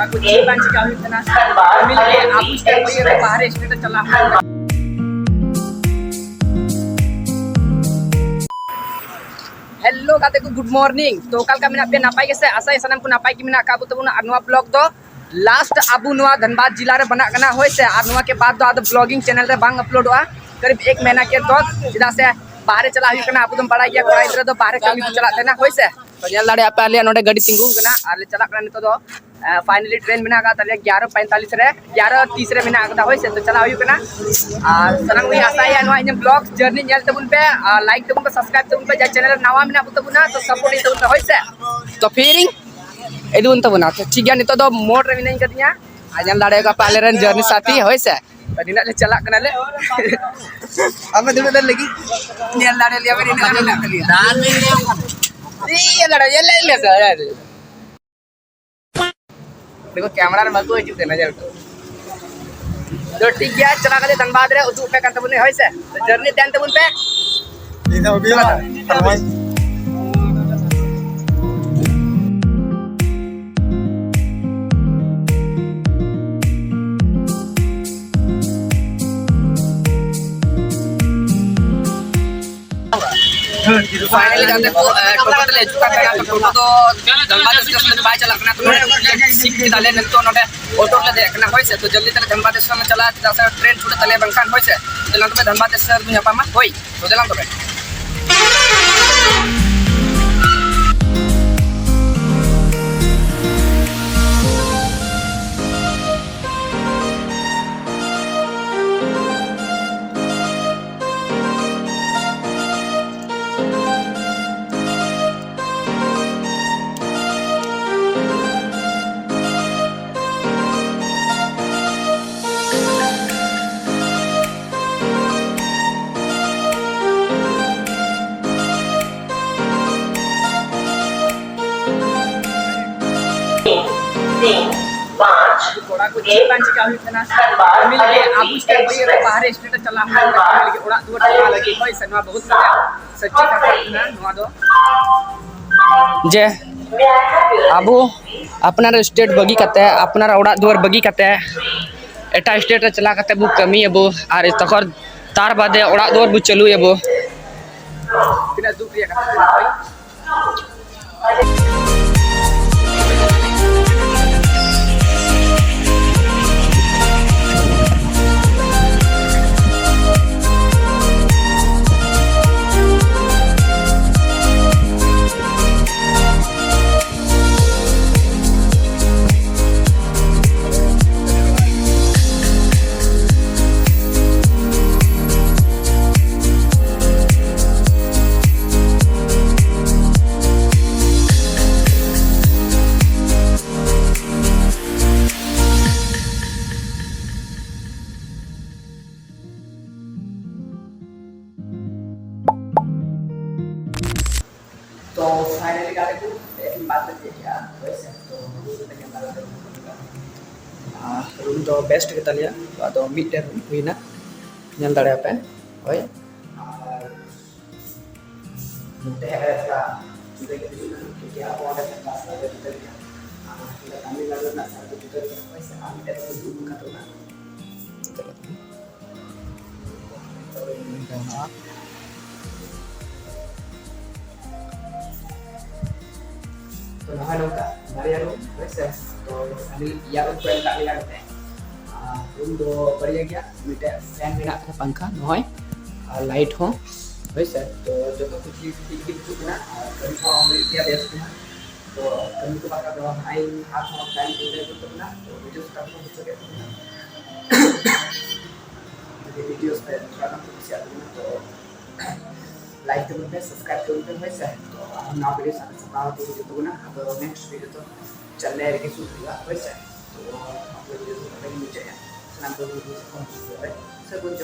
कोड़ा को जीवन चिका हुई तना मिल के आप उसके कोई बाहर स्टेट चला हुआ। हेलो गाते को गुड मॉर्निंग तो कल का मेना पे नापाई के से आशा सनम को नापाई की मेना का बुतबुना अनवा ब्लॉग दो लास्ट अबु नवा धनबाद जिला रे बना कना होय से अनवा के बाद दो ब्लॉगिंग चैनल रे बांग अपलोडवा करीब 1 महीना के तो जिदा से बाहर चला हुई कना आपु तुम बड़ा गया कोड़ा इधर तो बाहर कमी चला थे ना होय से तो नेल दाड़े आपे आले नोडे गाड़ी तिंगु कना आले चला कना नितो दो फाइनली ट्रेन मेना का तले 11:45 रे 11:30 रे मेना का होय से तो चला हुई कना सनम हुई आशा है नवा इन ब्लॉग जर्नी नेल तबुन पे लाइक तबुन पे सब्सक्राइब तबुन पे जा चैनल नवा मेना बुतबुना तो सपोर्ट तबुन पे होय से तो फिर एदुन तबुना तो ठीक है नितो दो मोड रे मिनाई कदिया आजन दाड़े का पाले रन जर्नी साथी होय से तदिना ले चला कना ले अब दुबे दर लगी नेल दाड़े लिया मेरी ने ना लिया दान में ये लड़ा ये ले ले देखो कैमरा रे मको हिजु देना जा तो ठीक है चला गले धनबाद रे उदु पे कंत बुने होय से तो जर्नी देन तबुन पे इना बिया फरमाई फाइनली जाते को टोटो ले चुका है तो टोटो तो धनबाद स्टेशन में बाय चला करना तो सीट डाले न तो नोटे ऑटो ले देखना होय से तो जल्दी तले धनबाद स्टेशन में चला जैसे ट्रेन छूटे तले बंकान होय से चलन तो धनबाद स्टेशन में यहां पामा होय तो चलन तो कोड़ा को जीवन चिका हुई तना मिल के आप उसके कोई बाहर स्टेट चला हुआ मिल के ओड़ा दुवर चला लगी होय सनवा बहुत सच्ची का ना नवा दो जे आबू अपना स्टेट बगी कते अपना ओड़ा दुवर बगी कते एटा स्टेट रे चला कते बु कमी अबो आर तकर तार बादे ओड़ा दुवर बु चलू अबो बिना दुख रिया कते होय तो फाइनली गाड़ी को एक बात बता दिया वैसे तो रूम तो बेस्ट के तलिया तो मीटर हुईना नेल दाड़े पे होय मुते है का जुदे के कि आप ऑर्डर करना है तो तलिया तमिलनाडु ना साथ तो वैसे हम तो दूर का तो ना तो नहा नौका हमारे रूम वैसे तो अभी यार रूम पेंट का लिया करते हैं रूम दो बढ़िया गया मीटे फैन में रखा पंखा नॉय लाइट हो वैसे तो जो तो कुछ ठीक ना कभी तो हम क्या बेस्ट है तो कभी तो बाका दो हाई हाथ में फैन दे तो ना तो वीडियो स्टार्ट हो सके तो वीडियोस पे थोड़ा कुछ याद ना तो लाइक कमेंट पे सब्सक्राइब करें वैसे तो हम ना वीडियो साथ तो वीडियो ना अब नेक्स्ट वीडियो तो चलने रखे शूट होगा वैसे तो आप वीडियो तो पता ही नहीं चाहिए नाम तो वीडियो से कौन सी है सब कुछ